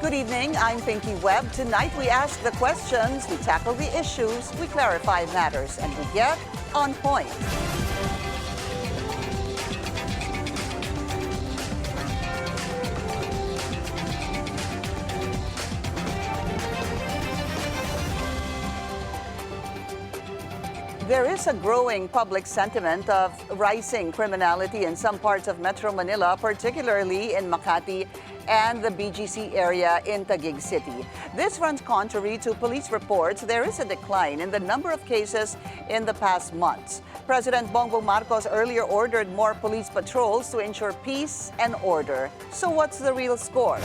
Good evening, I'm Pinky Webb. Tonight we ask the questions, we tackle the issues, we clarify matters, and we get on point. There is a growing public sentiment of rising criminality in some parts of Metro Manila, particularly in Makati and the BGC area in Taguig City. This runs contrary to police reports. There is a decline in the number of cases in the past months. President Bongbong Marcos earlier ordered more police patrols to ensure peace and order. So what's the real score?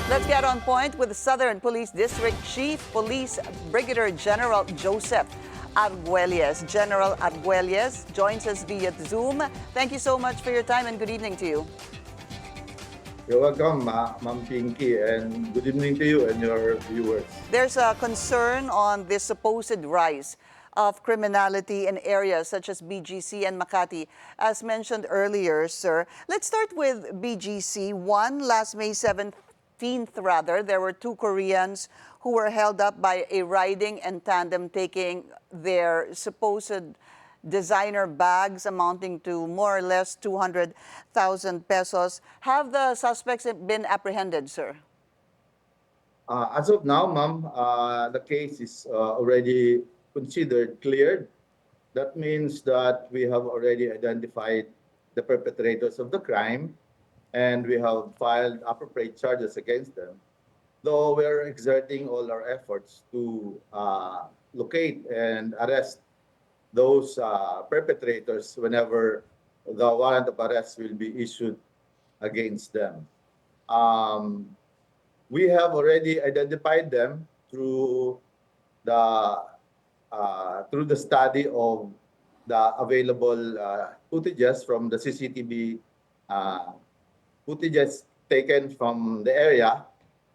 Let's get on point with Southern Police District Chief Police Brigadier General Joseph Arguelles. General Arguelles joins us via Zoom. Thank you so much for your time and good evening to you. You're welcome, Ma'am Pinky, and good evening to you and your viewers. There's a concern on this supposed rise of criminality in areas such as BGC and Makati. As mentioned earlier, sir, let's start with BGC. Last May 17th, there were two Koreans who were held up by a riding and tandem taking their supposed designer bags amounting to more or less 200,000 pesos. Have the suspects been apprehended, sir? As of now, ma'am, the case is already considered cleared. That means that we have already identified the perpetrators of the crime and we have filed appropriate charges against them. Though we are exerting all our efforts to locate and arrest those perpetrators whenever the warrant of arrest will be issued against them. We have already identified them through the study of the available footages from the CCTV footages taken from the area,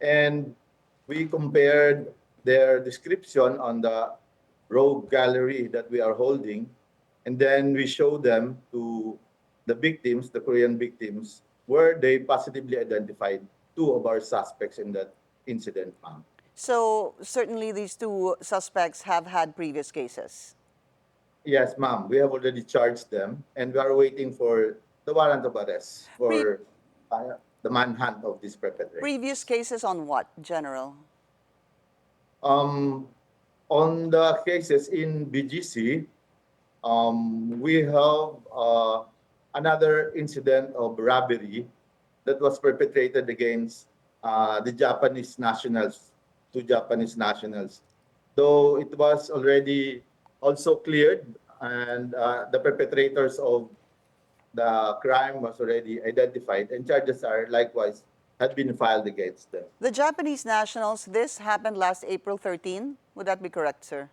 and we compared their description on the rogue gallery that we are holding, and then we show them to the victims, the Korean victims, where they positively identified two of our suspects in that incident, ma'am. So certainly these two suspects have had previous cases. Yes, ma'am. We have already charged them, and we are waiting for the warrant of arrest for the manhunt of this perpetrator. Previous cases on what, General? On the cases in BGC, we have another incident of robbery that was perpetrated against the Japanese nationals, two Japanese nationals. Though it was already also cleared and the perpetrators of the crime was already identified and charges are likewise had been filed against them. The Japanese nationals, this happened last April 13. Would that be correct, sir?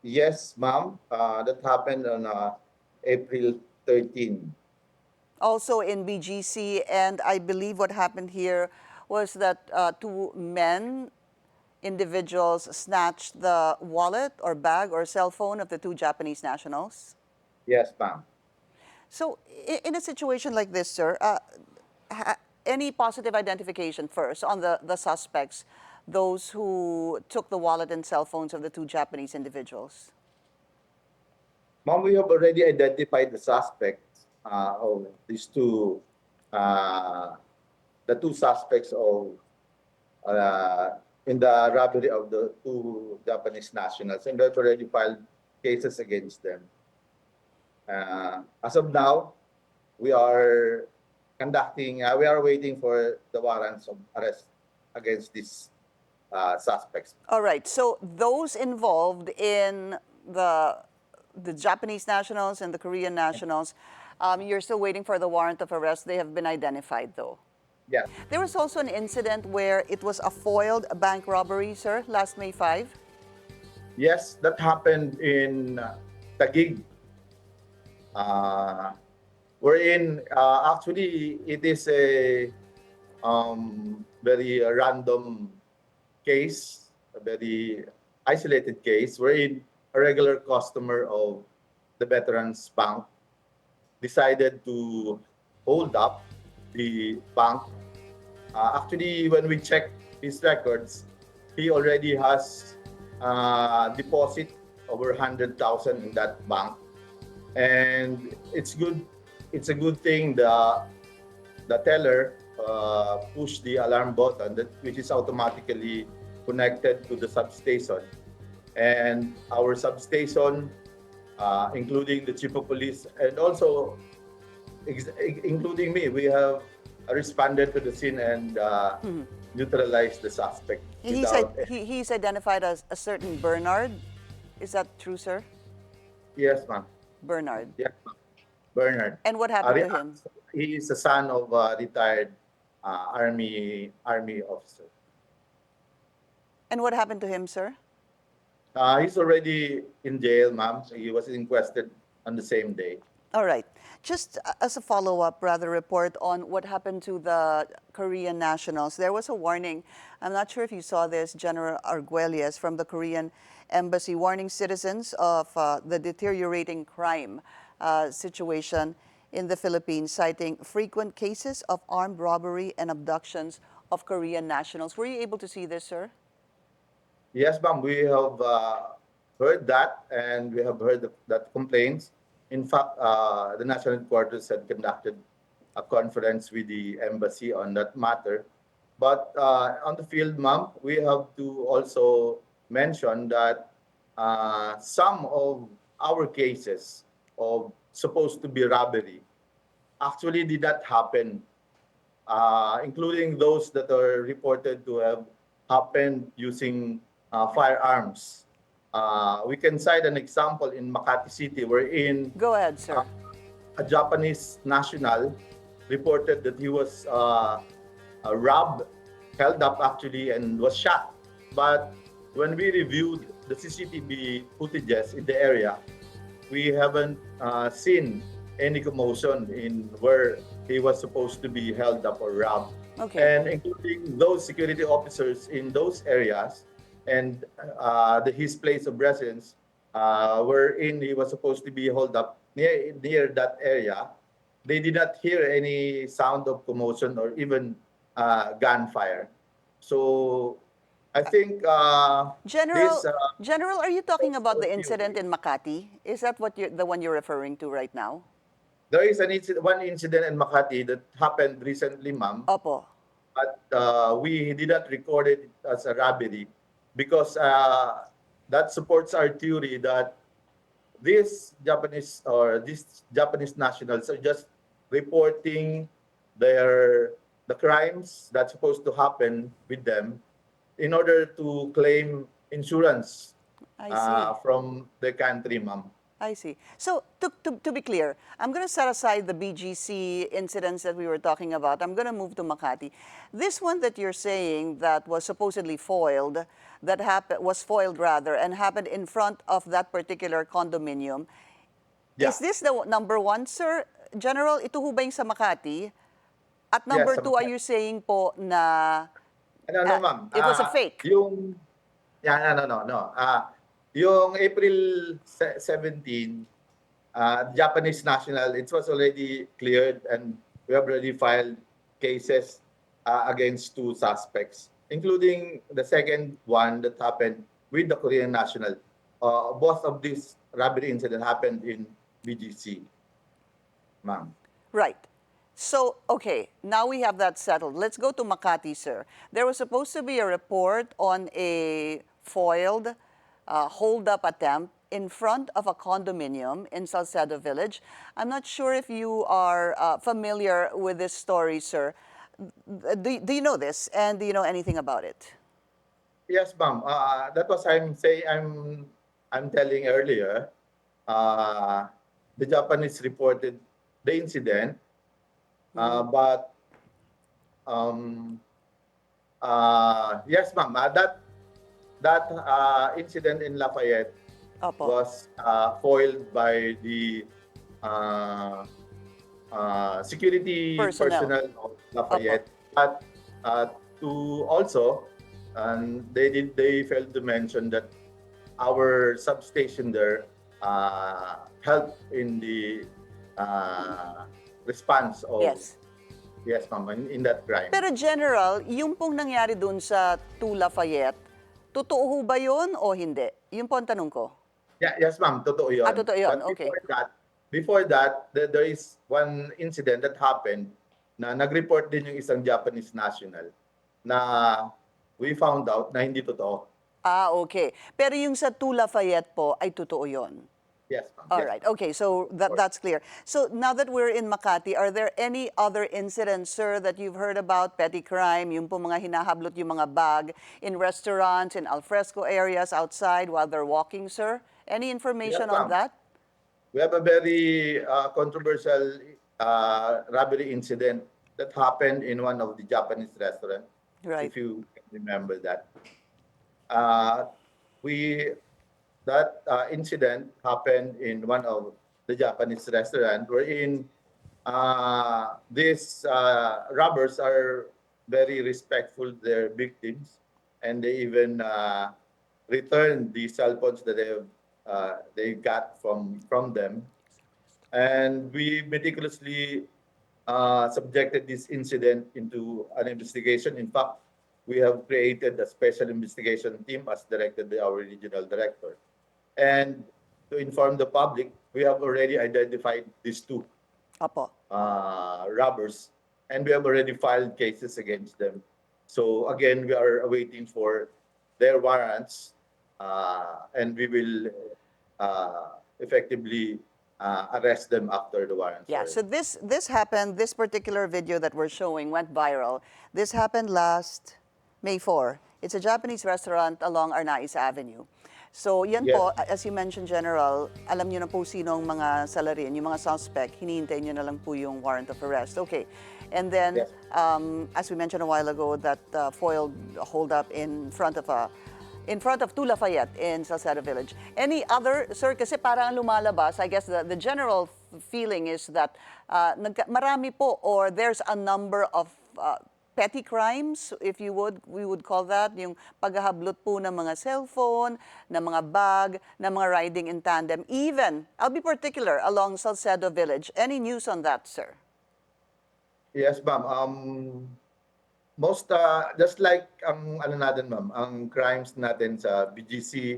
Yes, ma'am. That happened on April 13. Also in BGC, and I believe what happened here was that two individuals snatched the wallet or bag or cell phone of the two Japanese nationals. Yes, ma'am. So in a situation like this, sir, any positive identification first on the suspects, those who took the wallet and cell phones of the two Japanese individuals? Ma'am, we have already identified the suspects of these two, the two suspects of in the robbery of the two Japanese nationals, and we have already filed cases against them. As of now, we are we are waiting for the warrants of arrest against these suspects. All right. So those involved in the Japanese nationals and the Korean nationals, you're still waiting for the warrant of arrest. They have been identified, though. Yeah. There was also an incident where it was a foiled bank robbery, sir, last May 5. Yes, that happened in Taguig. Wherein actually it is a very random case, a very isolated case, wherein a regular customer of the Veterans Bank decided to hold up the bank. Actually, when we checked his records, he already has deposit over 100,000 in that bank, and it's good. It's a good thing the teller pushed the alarm button, which is automatically connected to the substation, and our substation, including the chief of police and also including me, we have responded to the scene and neutralized the suspect without. He's identified as a certain Bernard. Is that true, sir? Yes, ma'am. Bernard. Yes, ma'am. Bernard. And what happened to him? He is the son of a retired army officer. And what happened to him, sir? He's already in jail, ma'am. He was inquested on the same day. All right. Just as a follow-up, rather, report on what happened to the Korean nationals. There was a warning. I'm not sure if you saw this, General Arguelles from the Korean Embassy warning citizens of the deteriorating crime situation in the Philippines, citing frequent cases of armed robbery and abductions of Korean nationals. Were you able to see this, sir? Yes, ma'am. We have heard that, and we have heard that complaints. In fact, the national headquarters had conducted a conference with the embassy on that matter. But on the field, ma'am, we have to also mention that some of our cases of supposed to be robbery actually did not happen, including those that are reported to have happened using firearms. We can cite an example in Makati City wherein Go ahead, sir. a Japanese national reported that he was robbed, held up actually, and was shot. But when we reviewed the CCTV footages in the area, we haven't seen any commotion in where he was supposed to be held up or robbed. Okay. And including those security officers in those areas and his place of residence, wherein he was supposed to be held up near that area, they did not hear any sound of commotion or even gunfire. So I think General, this General, are you talking about the theory. incident in Makati? Is that the one you're referring to right now? There is one incident in Makati that happened recently, ma'am. Opo. But we did not record it as a robbery because that supports our theory that these Japanese nationals are just reporting the crimes that's supposed to happen with them in order to claim insurance I see. from the country, ma'am. I see. So to be clear, I'm going to set aside the BGC incidents that we were talking about. I'm going to move to Makati. This one that you're saying that was supposedly foiled, was foiled rather, and happened in front of that particular condominium. Yeah. Is this the number one, sir? General, ito ho ba yung sa Makati? At number Yes, sa two, are Makati. you saying po na No, ma'am. it was a fake? No. Yung April 17, Japanese national, it was already cleared and we have already filed cases against 2 suspects, including the second one that happened with the Korean national. Both of these robbery incidents happened in BGC, ma'am. Right. So, okay, now we have that settled. Let's go to Makati, sir. There was supposed to be a report on a foiled hold-up attempt in front of a condominium in Salcedo Village. I'm not sure if you are familiar with this story, sir. Do you know this, and do you know anything about it? Yes, ma'am. That was I'm telling earlier. The Japanese reported the incident, but yes, ma'am. That incident in Lafayette Opo. was foiled by the security personnel of Lafayette. But to also, they failed to mention that our substation there helped in the response of Yes. Yes, ma'am, in that crime. Pero General, yung pong nangyari dun sa 2 Lafayette, totoo ho ba yun o hindi? Yun po ang tanong ko. Yeah, yes, ma'am, totoo yun. Totoo yun, But okay. before that, there is one incident that happened na nag-report din yung isang Japanese national na we found out na hindi totoo. Okay. Pero yung sa 2 Lafayette po ay totoo yun? Yes, ma'am. All Yes, right. ma'am. Okay. So that's clear. So now that we're in Makati, are there any other incidents, sir, that you've heard about? Petty crime, yung po mga hinahablot yung mga bag in restaurants, in alfresco areas outside while they're walking, sir? Any Yes, information on ma'am. that? We have a very controversial robbery incident that happened in one of the Japanese restaurants, Right. if you remember that. Uh, we that incident happened in one of the Japanese restaurant wherein these robbers are very respectful to their victims, and they even return the cell phones that they got from them. And we meticulously subjected this incident into an investigation. In fact, we have created a special investigation team as directed by our regional director. And to inform the public, we have already identified these two Apo. robbers, and we have already filed cases against them. So again, we are awaiting for their warrants, and we will effectively arrest them after the warrants. Yeah, so this happened, this particular video that we're showing went viral. This happened last May 4. It's a Japanese restaurant along Arnaiz Avenue. So yan Yes. po, as you mentioned, General, alam niyo na po sino ang mga salarin, yung mga suspect, hinihintay niyo na lang po yung warrant of arrest. Okay. And then, Yes. as we mentioned a while ago, that foiled holdup in front of 2 Lafayette in Salcedo Village. Any other, sir, kasi parang lumalabas, I guess the general feeling is that marami po, or there's a number of petty crimes, if we would call that, yung paghahablot po ng mga cellphone, ng mga bag, ng mga riding in tandem. Even, I'll be particular, along Salcedo Village. Any news on that, sir? Yes, ma'am. Most just like ang ano natin, ma'am, ang crimes natin sa BGC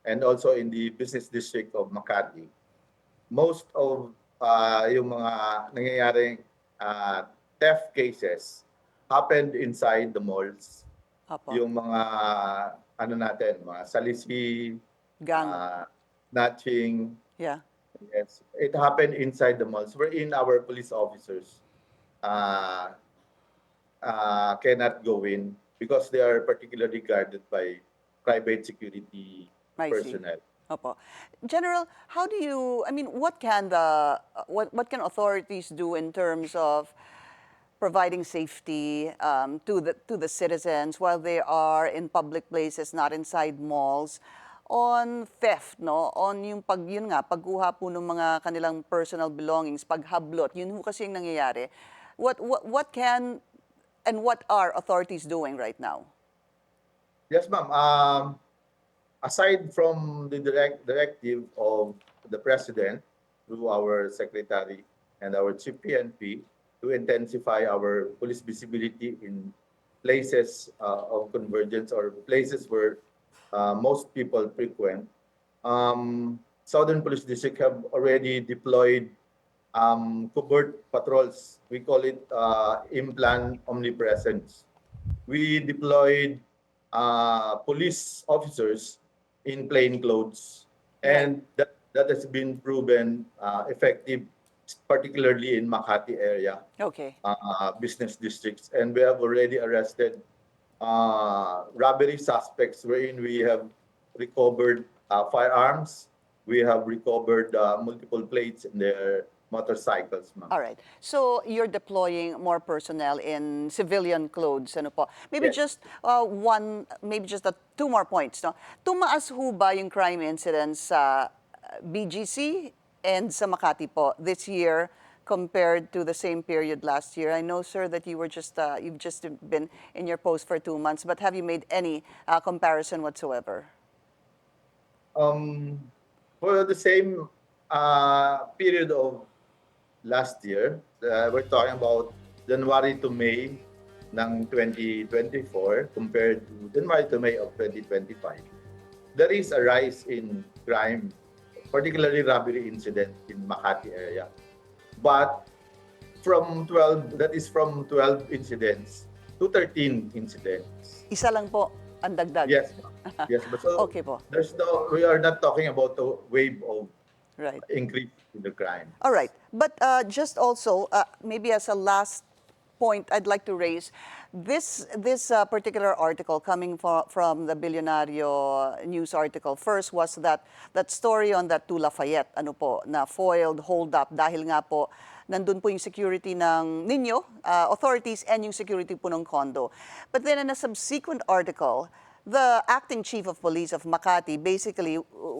and also in the business district of Makati. Most of yung mga nangyayaring theft cases happened inside the malls. Apo. Yung mga ano natin, mga salisi, Gang. snatching, Yeah. yes, it happened inside the malls wherein our police officers uh, cannot go in because they are particularly guarded by private security I see. personnel. Opo. General, how do you, I mean, what can the, what can authorities do in terms of providing safety to the citizens while they are in public places, not inside malls, on theft, no? On yung pagkuha po ng mga kanilang personal belongings, paghablot, yun ho kasi yung nangyayari. What can and what are authorities doing right now? Yes, ma'am. Aside from the directive of the president through our secretary and our chief PNP to intensify our police visibility in places of convergence or places where most people frequent, Southern Police District have already deployed covert patrols. We call it implant omnipresence. We deployed police officers in plain clothes, and that has been proven effective, particularly in Makati area Okay. business districts. And we have already arrested robbery suspects wherein we have recovered firearms. We have recovered multiple plates in their motorcycles, ma'am. All right. So you're deploying more personnel in civilian clothes, ano po? Maybe Yes. just two more points, no? Tumaas ho ba yung crime incidents sa BGC and sa Makati po this year compared to the same period last year? I know, sir, that you've just been in your post for 2 months, but have you made any comparison whatsoever? For the same period of last year, we're talking about January to May ng 2024 compared to January to May of 2025, there is a rise in crime, particularly robbery incident in Makati area. But from 12 incidents to 13 incidents. Isa lang po ang dagdag. Yes, yes. But so Okay po. we are not talking about a wave of Right. increase in the crime. All right. But just also, maybe as a last point I'd like to raise, this particular article coming from the Billionario news article first was that story on that 2 Lafayette, ano po, na foiled hold up dahil nga po nandun po yung security ng ninyo, authorities, and yung security po ng condo. But then in a subsequent article, the acting chief of police of Makati basically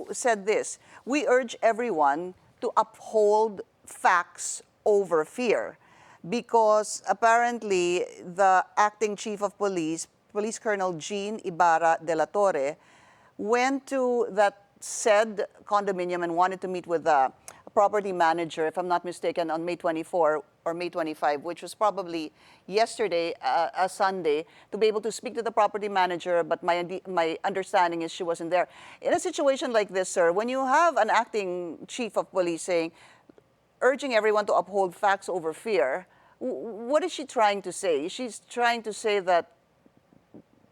said this: "We urge everyone to uphold facts over fear." Because apparently the acting chief of police, Police Colonel Jean Ibarra de la Torre, went to that said condominium and wanted to meet with a property manager, if I'm not mistaken, on May 24 or May 25, which was probably yesterday, a Sunday, to be able to speak to the property manager, but my understanding is she wasn't there. In a situation like this, sir, when you have an acting chief of police saying, urging everyone to uphold facts over fear, what is she trying to say? She's trying to say that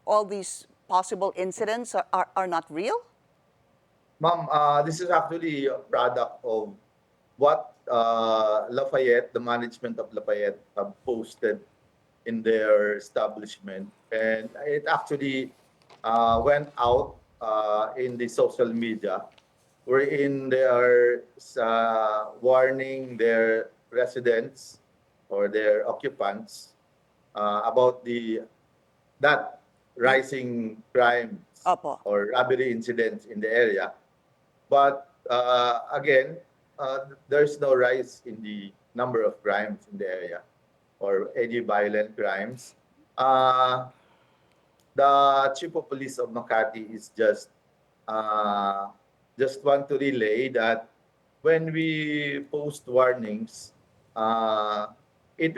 all these possible incidents are not real? Ma'am, this is actually a product of what Lafayette, the management of Lafayette, have posted in their establishment. And it actually went out in the social media, wherein they are warning their residents or their occupants about that rising crimes Opo. or robbery incidents in the area. But again, there's no rise in the number of crimes in the area or any violent crimes. The chief of police of Makati is just want to relay that when we post warnings, it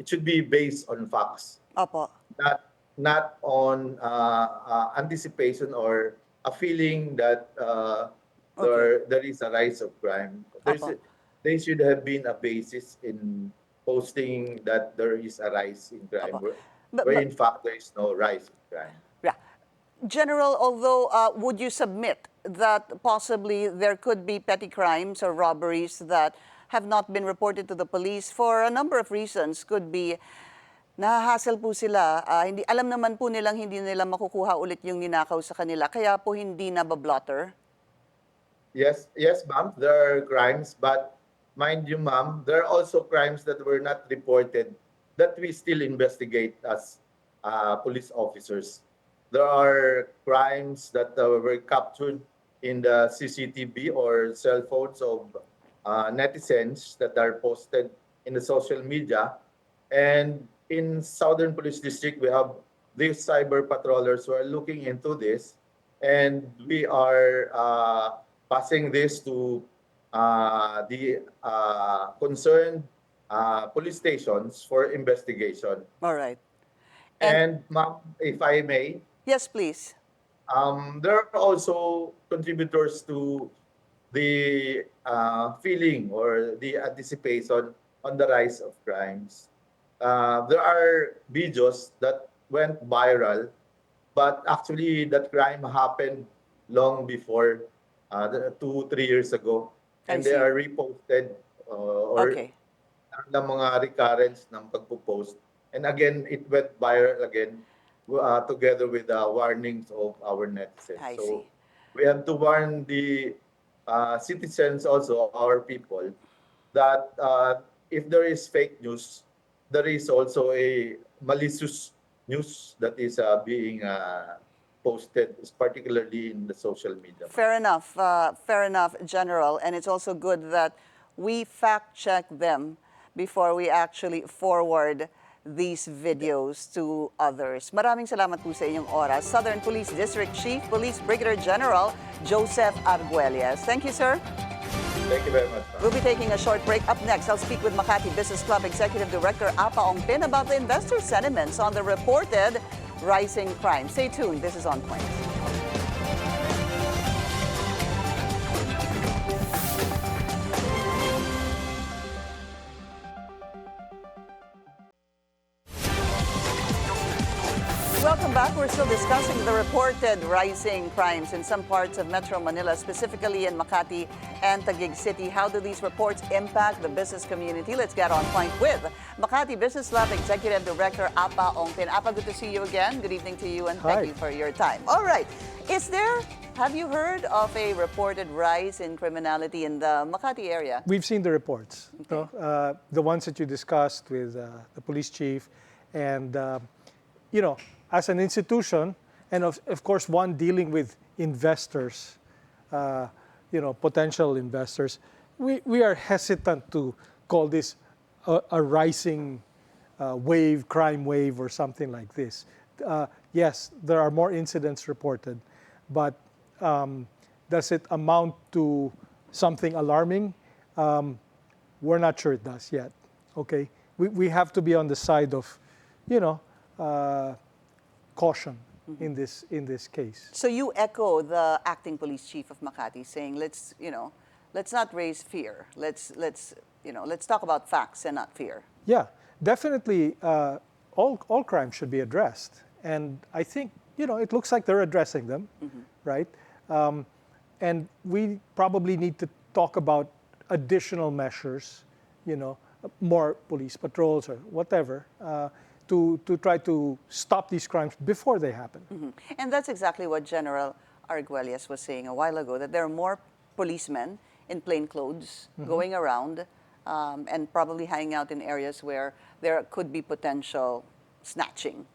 should be based on facts, Opo. not on anticipation or a feeling that there is a rise of crime. There should have been a basis in posting that there is a rise in crime, where in fact there is no rise in crime. Yeah. General, although would you submit that possibly there could be petty crimes or robberies that have not been reported to the police for a number of reasons? Could be nahahassle po sila, hindi, alam naman po nilang hindi nila makukuha ulit yung ninakaw sa kanila, kaya po hindi nabablotter? Yes, ma'am, there are crimes, but mind you, ma'am, there are also crimes that were not reported that we still investigate as police officers. There are crimes that were captured in the CCTV or cell phones of netizens that are posted in the social media. And in Southern Police District, we have these cyber patrollers who are looking into this, and we are passing this to the concerned police stations for investigation. All right. And ma'am, if I may, yes, please. there are also contributors to the feeling or the anticipation on the rise of crimes. There are videos that went viral, but actually that crime happened long before, 2-3 years ago. And they are reposted or ng mga recurrence ng pagpo-post. And again, it went viral again together with the warnings of our netizens. So we have to warn the citizens also, our people, that if there is fake news, there is also a malicious news that is being posted, particularly in the social media. Fair enough, General. And it's also good that we fact-check them before we actually forward these videos to others. Maraming salamat po sa inyong oras. Southern Police District Chief Police Brigadier General Joseph Arguelles. Thank you, sir. Thank you very much, ma'am. We'll be taking a short break. Up next, I'll speak with Makati Business Club Executive Director Apa Ongpin about the investor sentiments on the reported rising crime. Stay tuned. This is On Point. Welcome back. We're still discussing the reported rising crimes in some parts of Metro Manila, specifically in Makati and Taguig City. How do these reports impact the business community? Let's get on point with Makati Business Club Executive Director Apa Ongpin. Apa, good to see you again. Good evening to you and thank you for your time. All right. Have you heard of a reported rise in criminality in the Makati area? We've seen the reports, the ones that you discussed with the police chief, and as an institution, and of course one dealing with investors, potential investors, we are hesitant to call this a rising crime wave or something like this. Yes, there are more incidents reported, but does it amount to something alarming? We're not sure it does yet. Okay, we have to be on the side of, caution in this case. So you echo the acting police chief of Makati saying, let's not raise fear. Let's talk about facts and not fear. Yeah, definitely. All crimes should be addressed, and I think it looks like they're addressing them, right? And we probably need to talk about additional measures, more police patrols or whatever. To try to stop these crimes before they happen. And that's exactly what General Arguelles was saying a while ago, that there are more policemen in plain clothes going around and probably hanging out in areas where there could be potential snatching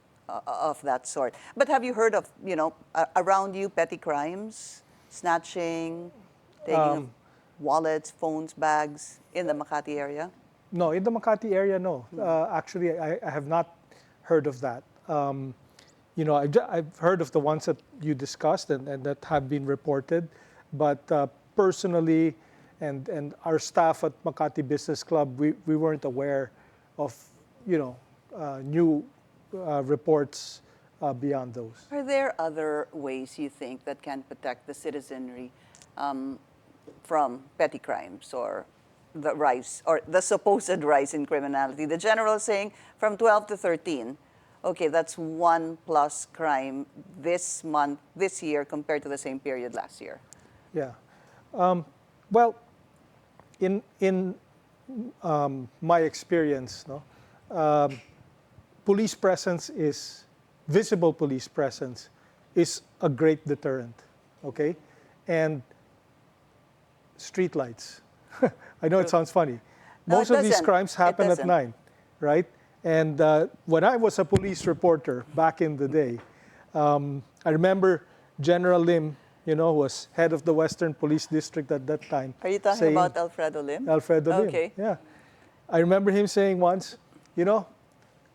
of that sort. But have you heard of, around you, petty crimes, snatching, taking of wallets, phones, bags in the Makati area? No, in the Makati area, no. Actually, I have not heard of that. I've heard of the ones that you discussed and that have been reported, but personally, and our staff at Makati Business Club, we weren't aware of, new reports beyond those. Are there other ways you think that can protect the citizenry from petty crimes or the rise or the supposed rise in criminality? The general is saying from 12 to 13. Okay, that's 1+ crime this year compared to the same period last year. Yeah. Well, in my experience, visible police presence is a great deterrent. Okay, and streetlights. I know it sounds funny. Most of these crimes happen at night, right? And when I was a police reporter back in the day, I remember General Lim, who was head of the Western Police District at that time. Are you talking about Alfredo Lim? Alfredo Lim, okay. Yeah. I remember him saying once,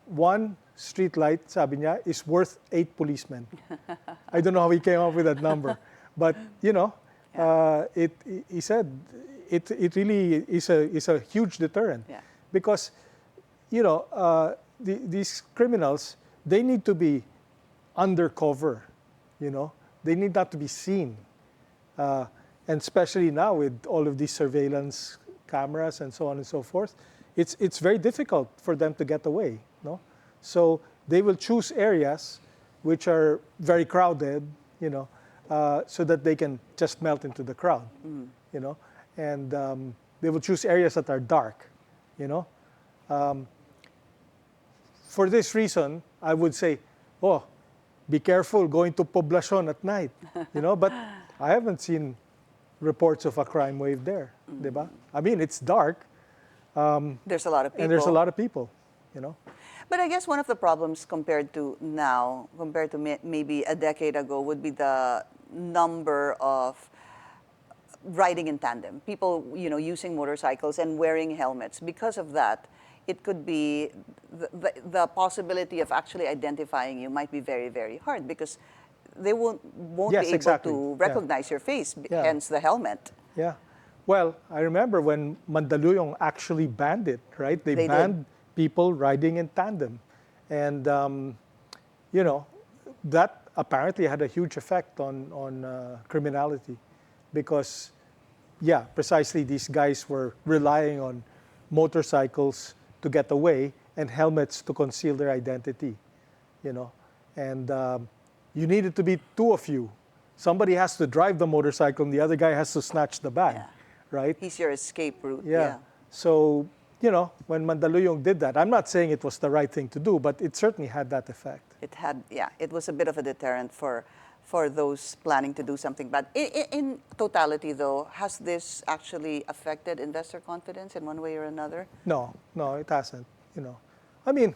one streetlight, sabi niya, is worth 8 policemen. I don't know how he came up with that number, but he said it really is a huge deterrent, because these criminals, they need to be undercover, they need not to be seen, and especially now with all of these surveillance cameras and so on and so forth, it's very difficult for them to get away, no? So they will choose areas which are very crowded, so that they can just melt into the crowd, and they will choose areas that are dark, For this reason, I would say, be careful going to Poblacion at night, but I haven't seen reports of a crime wave there, diba? I mean, it's dark. There's a lot of people. And there's a lot of people, But I guess one of the problems compared to maybe a decade ago, would be the number of riding in tandem. People, using motorcycles and wearing helmets. Because of that, it could be the possibility of actually identifying you might be very, very hard, because they won't Yes, be able exactly. to recognize your face, hence the helmet. Yeah. Well, I remember when Mandaluyong actually banned it, right? They They banned people riding in tandem. And, you know, that apparently had a huge effect on criminality because, yeah, precisely these guys were relying on motorcycles to get away and helmets to conceal their identity, you know. And you needed to be two of you. Somebody has to drive the motorcycle and the other guy has to snatch the bag, Yeah. right? He's your escape route. Yeah. So, you know, when Mandaluyong did that, I'm not saying it was the right thing to do, but it certainly had that effect. It had, yeah, it was a bit of a deterrent for those planning to do something bad. In totality, though, has this actually affected investor confidence in one way or another? No, it hasn't. You know, I mean,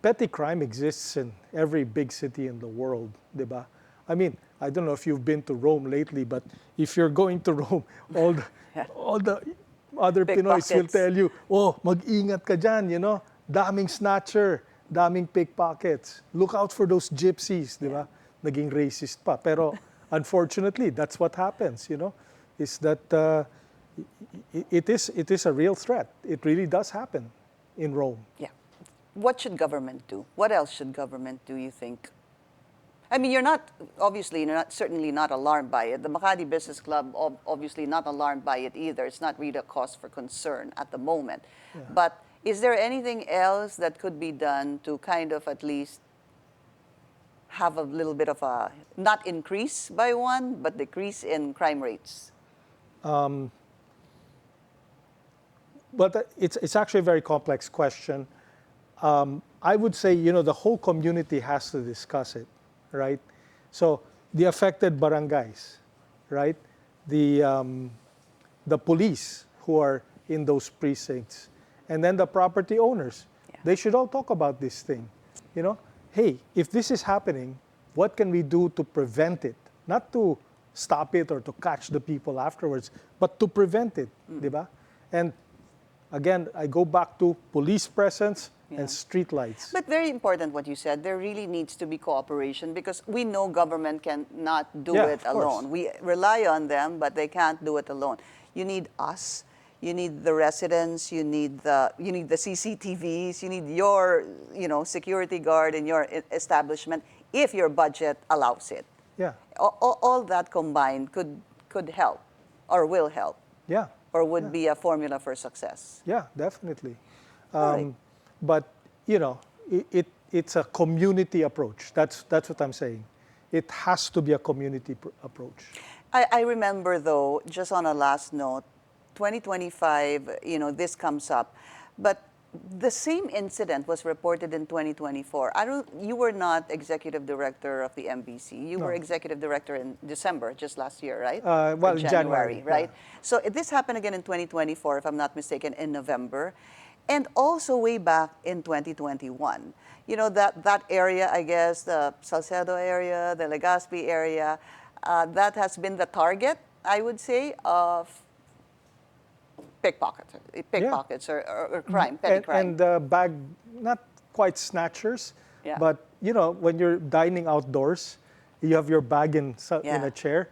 petty crime exists in every big city in the world, diba? I mean, I don't know if you've been to Rome lately, but if you're going to Rome, all the, Yeah. all the other Pinoys will Pickpockets. tell you, oh, mag-ingat ka dyan, you know, daming snatcher, daming pickpockets. Look out for those gypsies, diba? Naging racist pa. Pero unfortunately, that's what happens, you know, is that it is a real threat. It really does happen in Rome. Yeah. What should government do? What else should government do, you think? I mean, you're not, obviously, you're not, certainly not alarmed by it. The Makati Business Club, obviously not alarmed by it either. It's not really a cause for concern at the moment. Yeah. But is there anything else that could be done to kind of at least have a little bit of a, not increase by one, but decrease in crime rates? But it's actually a very complex question. I would say, you know, the whole community has to discuss it, right? So the affected barangays, right? The police who are in those precincts, and then the property owners. Yeah. They should all talk about this thing. You know, hey, if this is happening, what can we do to prevent it? Not to stop it or to catch the people afterwards, but to prevent it, diba? And again, I go back to police presence Yeah. and street lights. But very important what you said. There really needs to be cooperation because we know government cannot do Yeah, it of course. alone. We rely on them, but they can't do it alone. You need us. You need the residents. You need the CCTVs. You need your security guard in your establishment if your budget allows it. Yeah, All that combined could help, or will help, yeah, or would be a formula for success. yeah, definitely. All right. But you know, it's a community approach. That's what I'm saying. It has to be a community approach. I remember, though, just on a last note, 2025, this comes up. But the same incident was reported in 2024. You were not executive director of the MBC. You were No. executive director in December, just last year, right? Well, Or January, right? yeah. So this happened again in 2024, if I'm not mistaken, in November. And also way back in 2021. You know, that area, I guess, the Salcedo area, the Legazpi area, that has been the target, I would say, of pickpockets or crime, petty crime. And the bag, not quite snatchers, Yeah. but you know, when you're dining outdoors, you have your bag in Yeah. a chair.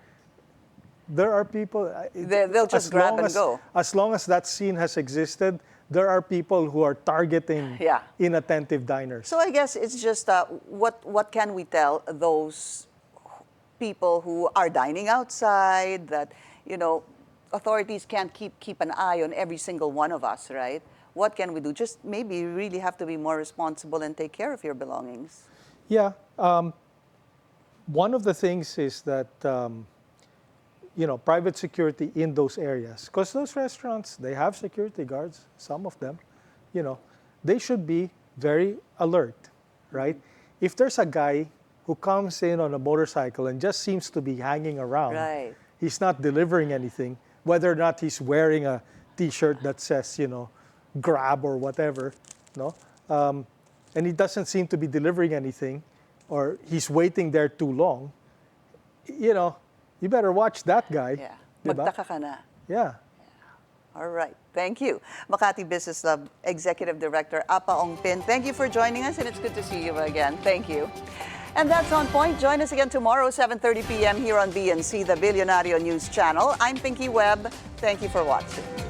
There are people. They'll just as grab long and as- go. As long as that scene has existed, there are people who are targeting Yeah. inattentive diners. So I guess it's just what can we tell those people who are dining outside that authorities can't keep an eye on every single one of us, right? What can we do? Just maybe you really have to be more responsible and take care of your belongings. Yeah. One of the things is that, private security in those areas, because those restaurants, they have security guards, some of them, they should be very alert, right? If there's a guy who comes in on a motorcycle and just seems to be hanging around, Right. he's not delivering anything, whether or not he's wearing a T-shirt that says, grab or whatever, no? And he doesn't seem to be delivering anything, or he's waiting there too long, you better watch that guy. Yeah. Diba? Magtaka ka na. Yeah. All right. Thank you. Makati Business Club Executive Director Apa Ongpin. Thank you for joining us, and it's good to see you again. Thank you. And that's On Point. Join us again tomorrow, 7:30 p.m. here on BNC, the Billionario News Channel. I'm Pinky Webb. Thank you for watching.